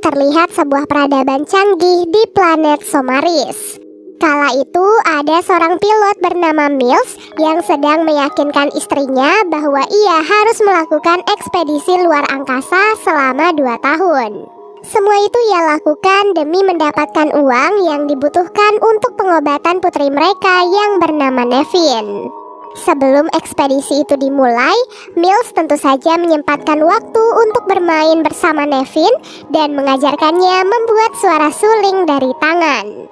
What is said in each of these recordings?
terlihat sebuah peradaban canggih di planet Somaris. Kala itu ada seorang pilot bernama Mills yang sedang meyakinkan istrinya bahwa ia harus melakukan ekspedisi luar angkasa selama 2 tahun. Semua itu ia lakukan demi mendapatkan uang yang dibutuhkan untuk pengobatan putri mereka yang bernama Nevin. Sebelum ekspedisi itu dimulai, Mills tentu saja menyempatkan waktu untuk bermain bersama Nevin dan mengajarkannya membuat suara suling dari tangan.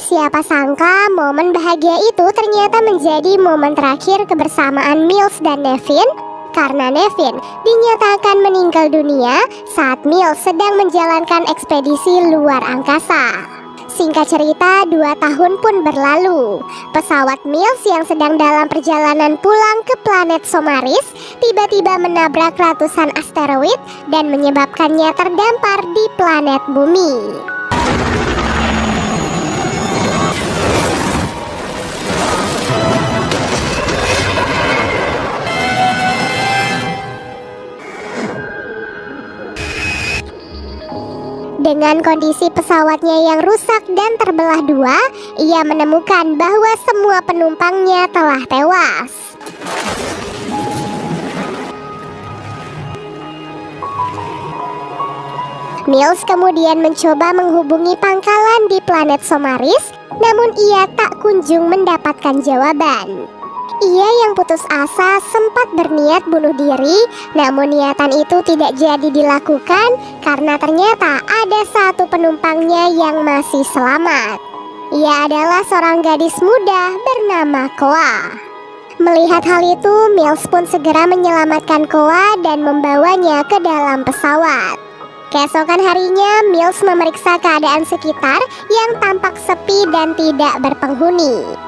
Siapa sangka momen bahagia itu ternyata menjadi momen terakhir kebersamaan Mills dan Nevin, karena Nevin dinyatakan meninggal dunia saat Mills sedang menjalankan ekspedisi luar angkasa. Singkat cerita, 2 tahun pun berlalu. Pesawat Mills yang sedang dalam perjalanan pulang ke planet Somaris tiba-tiba menabrak ratusan asteroid dan menyebabkannya terdampar di planet bumi. Dengan kondisi pesawatnya yang rusak dan terbelah 2, ia menemukan bahwa semua penumpangnya telah tewas. Mills kemudian mencoba menghubungi pangkalan di planet Somaris, namun ia tak kunjung mendapatkan jawaban. Ia yang putus asa sempat berniat bunuh diri, namun niatan itu tidak jadi dilakukan karena ternyata ada satu penumpangnya yang masih selamat. Ia adalah seorang gadis muda bernama Koa. Melihat hal itu, Mills pun segera menyelamatkan Koa dan membawanya ke dalam pesawat. Keesokan harinya, Mills memeriksa keadaan sekitar yang tampak sepi dan tidak berpenghuni.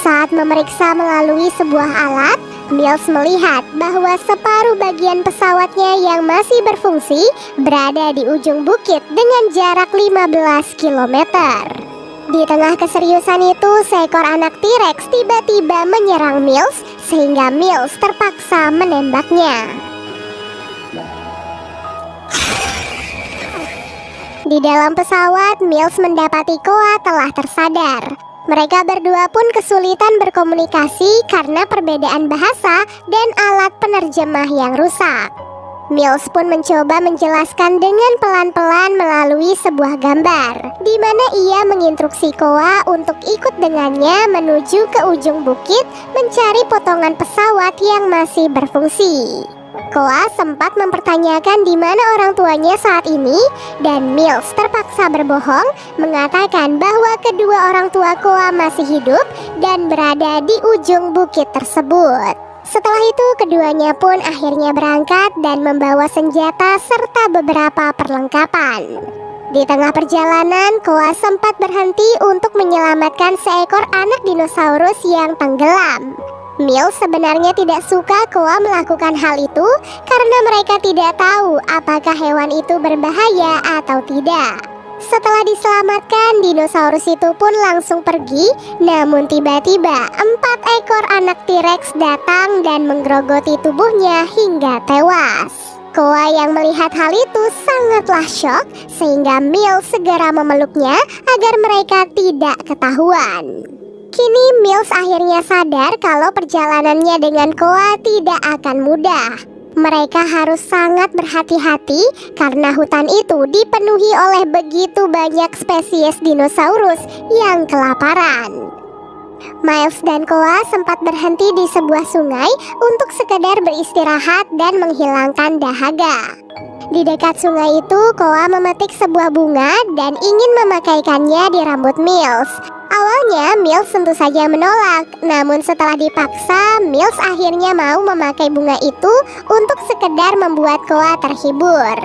Saat memeriksa melalui sebuah alat, Mills melihat bahwa separuh bagian pesawatnya yang masih berfungsi berada di ujung bukit dengan jarak 15 km. Di tengah keseriusan itu, seekor anak T-Rex tiba-tiba menyerang Mills sehingga Mills terpaksa menembaknya. Di dalam pesawat, Mills mendapati Koa telah tersadar. Mereka berdua pun kesulitan berkomunikasi karena perbedaan bahasa dan alat penerjemah yang rusak. Mills pun mencoba menjelaskan dengan pelan-pelan melalui sebuah gambar, di mana ia menginstruksi Koa untuk ikut dengannya menuju ke ujung bukit mencari potongan pesawat yang masih berfungsi. Koa sempat mempertanyakan di mana orang tuanya saat ini, dan Mills terpaksa berbohong mengatakan bahwa kedua orang tua Koa masih hidup dan berada di ujung bukit tersebut. Setelah itu keduanya pun akhirnya berangkat dan membawa senjata serta beberapa perlengkapan. Di tengah perjalanan, Koa sempat berhenti untuk menyelamatkan seekor anak dinosaurus yang tenggelam. Mills sebenarnya tidak suka Koa melakukan hal itu karena mereka tidak tahu apakah hewan itu berbahaya atau tidak. Setelah diselamatkan, dinosaurus itu pun langsung pergi, namun tiba-tiba 4 ekor anak T-Rex datang dan menggerogoti tubuhnya hingga tewas. Koa yang melihat hal itu sangatlah syok sehingga Mills segera memeluknya agar mereka tidak ketahuan. Kini Mills akhirnya sadar kalau perjalanannya dengan Koa tidak akan mudah. Mereka harus sangat berhati-hati karena hutan itu dipenuhi oleh begitu banyak spesies dinosaurus yang kelaparan. Miles dan Koa sempat berhenti di sebuah sungai untuk sekedar beristirahat dan menghilangkan dahaga. Di dekat sungai itu, Koa memetik sebuah bunga dan ingin memakaikannya di rambut Mills. Awalnya Mills tentu saja menolak, namun setelah dipaksa, Mills akhirnya mau memakai bunga itu untuk sekedar membuat Koa terhibur.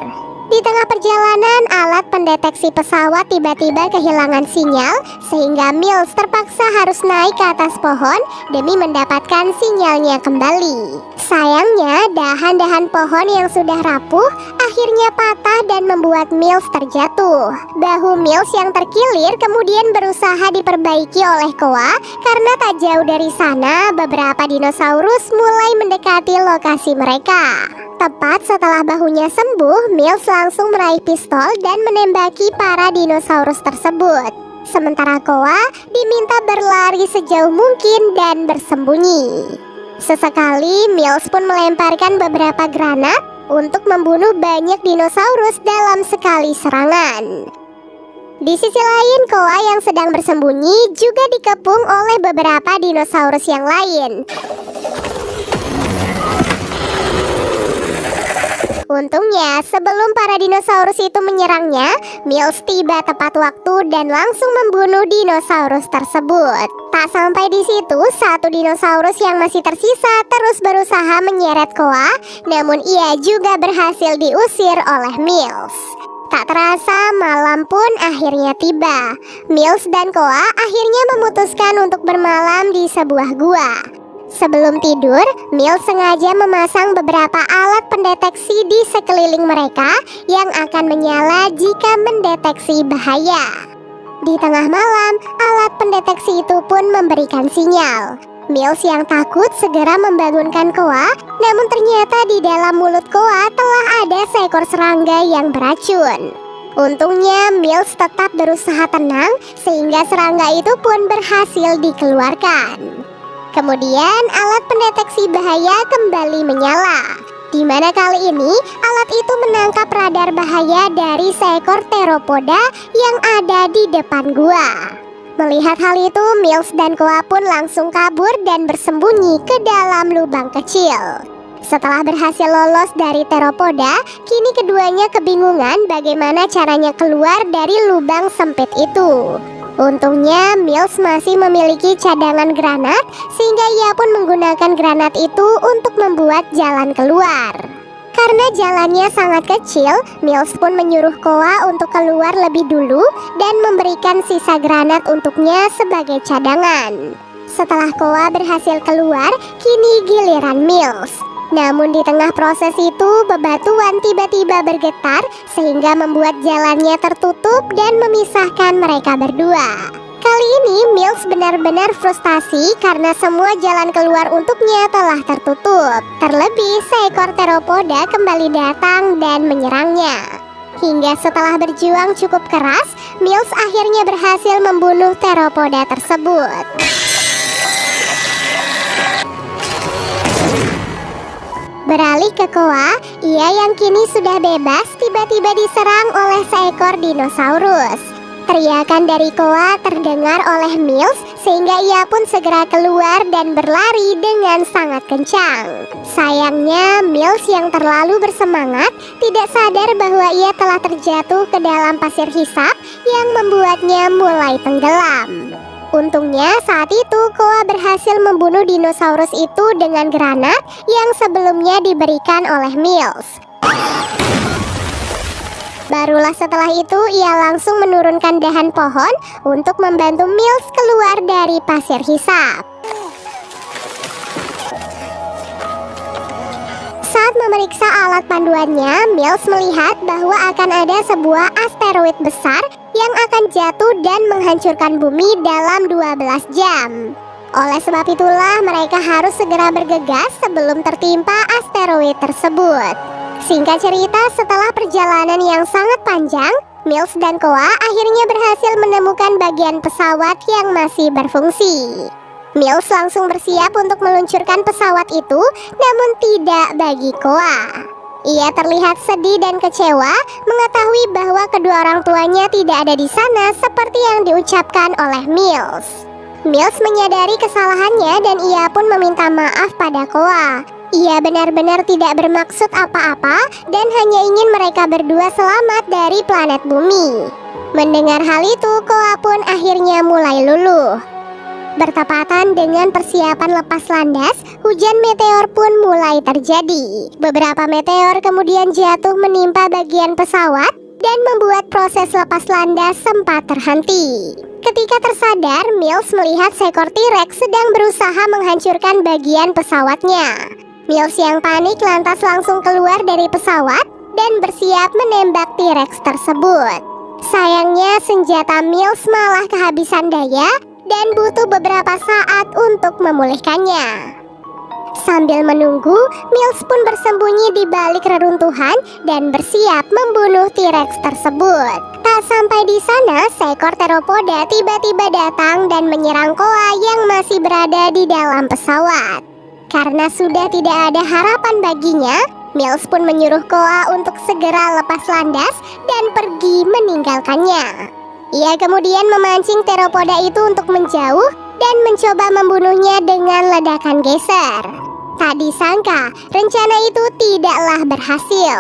Di tengah perjalanan, alat alat pendeteksi pesawat tiba-tiba kehilangan sinyal, sehingga Mills terpaksa harus naik ke atas pohon demi mendapatkan sinyalnya kembali. Sayangnya, dahan-dahan pohon yang sudah rapuh akhirnya patah dan membuat Mills terjatuh. Bahu Mills yang terkilir kemudian berusaha diperbaiki oleh Koa karena tak jauh dari sana beberapa dinosaurus mulai mendekati lokasi mereka. Tepat setelah bahunya sembuh, Mills langsung meraih pistol dan menembaki para dinosaurus tersebut. Sementara Koa diminta berlari sejauh mungkin dan bersembunyi. Sesekali Mills pun melemparkan beberapa granat untuk membunuh banyak dinosaurus dalam sekali serangan. Di sisi lain, Koa yang sedang bersembunyi juga dikepung oleh beberapa dinosaurus yang lain. Untungnya, sebelum para dinosaurus itu menyerangnya, Mills tiba tepat waktu dan langsung membunuh dinosaurus tersebut. Tak sampai di situ, satu dinosaurus yang masih tersisa terus berusaha menyeret Koa, namun ia juga berhasil diusir oleh Mills. Tak terasa, malam pun akhirnya tiba. Mills dan Koa akhirnya memutuskan untuk bermalam di sebuah gua. Sebelum tidur, Mills sengaja memasang beberapa alat pendeteksi di sekeliling mereka yang akan menyala jika mendeteksi bahaya. Di tengah malam, alat pendeteksi itu pun memberikan sinyal. Mills yang takut segera membangunkan Koa, namun ternyata di dalam mulut Koa telah ada seekor serangga yang beracun. Untungnya Mills tetap berusaha tenang sehingga serangga itu pun berhasil dikeluarkan. Kemudian alat pendeteksi bahaya kembali menyala, di mana kali ini alat itu menangkap radar bahaya dari seekor teropoda yang ada di depan gua. Melihat hal itu, Mills dan Koa pun langsung kabur dan bersembunyi ke dalam lubang kecil. Setelah berhasil lolos dari teropoda, kini keduanya kebingungan bagaimana caranya keluar dari lubang sempit itu. Untungnya Mills masih memiliki cadangan granat, sehingga ia pun menggunakan granat itu untuk membuat jalan keluar. Karena jalannya sangat kecil, Mills pun menyuruh Koa untuk keluar lebih dulu dan memberikan sisa granat untuknya sebagai cadangan. Setelah Koa berhasil keluar, kini giliran Mills. Namun di tengah proses itu, bebatuan tiba-tiba bergetar sehingga membuat jalannya tertutup dan memisahkan mereka berdua. Kali ini Mills benar-benar frustasi karena semua jalan keluar untuknya telah tertutup. Terlebih seekor teropoda kembali datang dan menyerangnya. Hingga setelah berjuang cukup keras, Mills akhirnya berhasil membunuh teropoda tersebut. Beralih ke Koa, ia yang kini sudah bebas tiba-tiba diserang oleh seekor dinosaurus. Teriakan dari Koa terdengar oleh Mills sehingga ia pun segera keluar dan berlari dengan sangat kencang. Sayangnya Mills yang terlalu bersemangat tidak sadar bahwa ia telah terjatuh ke dalam pasir hisap yang membuatnya mulai tenggelam. Untungnya saat itu Koa berhasil membunuh dinosaurus itu dengan granat yang sebelumnya diberikan oleh Mills. Barulah setelah itu ia langsung menurunkan dahan pohon untuk membantu Mills keluar dari pasir hisap. Saat memeriksa alat panduannya, Mills melihat bahwa akan ada sebuah asteroid besar yang akan jatuh dan menghancurkan bumi dalam 12 jam. Oleh sebab itulah mereka harus segera bergegas sebelum tertimpa asteroid tersebut. Singkat cerita, setelah perjalanan yang sangat panjang, Mills dan Koa akhirnya berhasil menemukan bagian pesawat yang masih berfungsi. Mills langsung bersiap untuk meluncurkan pesawat itu, namun tidak bagi Koa. Ia terlihat sedih dan kecewa mengetahui bahwa kedua orang tuanya tidak ada di sana seperti yang diucapkan oleh Mills. Mills menyadari kesalahannya dan ia pun meminta maaf pada Koa. Ia benar-benar tidak bermaksud apa-apa dan hanya ingin mereka berdua selamat dari planet bumi. Mendengar hal itu, Koa pun akhirnya mulai luluh. Bertepatan dengan persiapan lepas landas, hujan meteor pun mulai terjadi. Beberapa meteor kemudian jatuh menimpa bagian pesawat dan membuat proses lepas landas sempat terhenti. Ketika tersadar, Mills melihat seekor T-Rex sedang berusaha menghancurkan bagian pesawatnya. Mills yang panik lantas langsung keluar dari pesawat dan bersiap menembak T-Rex tersebut. Sayangnya senjata Mills malah kehabisan daya dan butuh beberapa saat untuk memulihkannya. Sambil menunggu, Mills pun bersembunyi di balik reruntuhan dan bersiap membunuh T-Rex tersebut. Tak sampai di sana, seekor teropoda tiba-tiba datang dan menyerang koa yang masih berada di dalam pesawat. Karena sudah tidak ada harapan baginya, Mills pun menyuruh koa untuk segera lepas landas dan pergi meninggalkannya. Ia kemudian memancing teropoda itu untuk menjauh dan mencoba membunuhnya dengan ledakan geyser. Tak disangka, rencana itu tidaklah berhasil.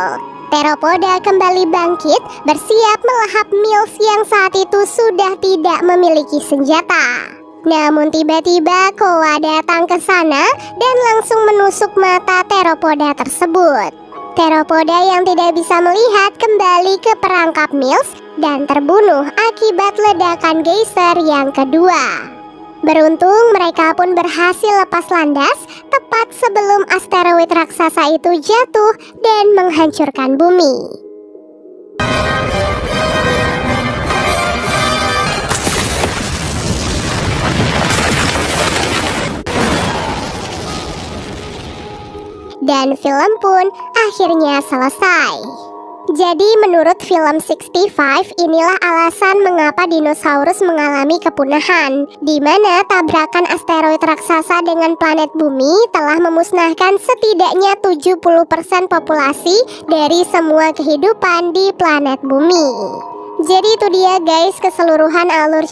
Teropoda kembali bangkit, bersiap melahap Mills yang saat itu sudah tidak memiliki senjata. Namun tiba-tiba koa datang ke sana dan langsung menusuk mata teropoda tersebut. Teropoda yang tidak bisa melihat kembali ke perangkap Mills dan terbunuh akibat ledakan geyser yang kedua. Beruntung mereka pun berhasil lepas landas tepat sebelum asteroid raksasa itu jatuh dan menghancurkan bumi. Dan film pun akhirnya selesai. Jadi menurut film 65, inilah alasan mengapa dinosaurus mengalami kepunahan, di mana tabrakan asteroid raksasa dengan planet bumi telah memusnahkan setidaknya 70% populasi dari semua kehidupan di planet bumi. Jadi itu dia guys keseluruhan alur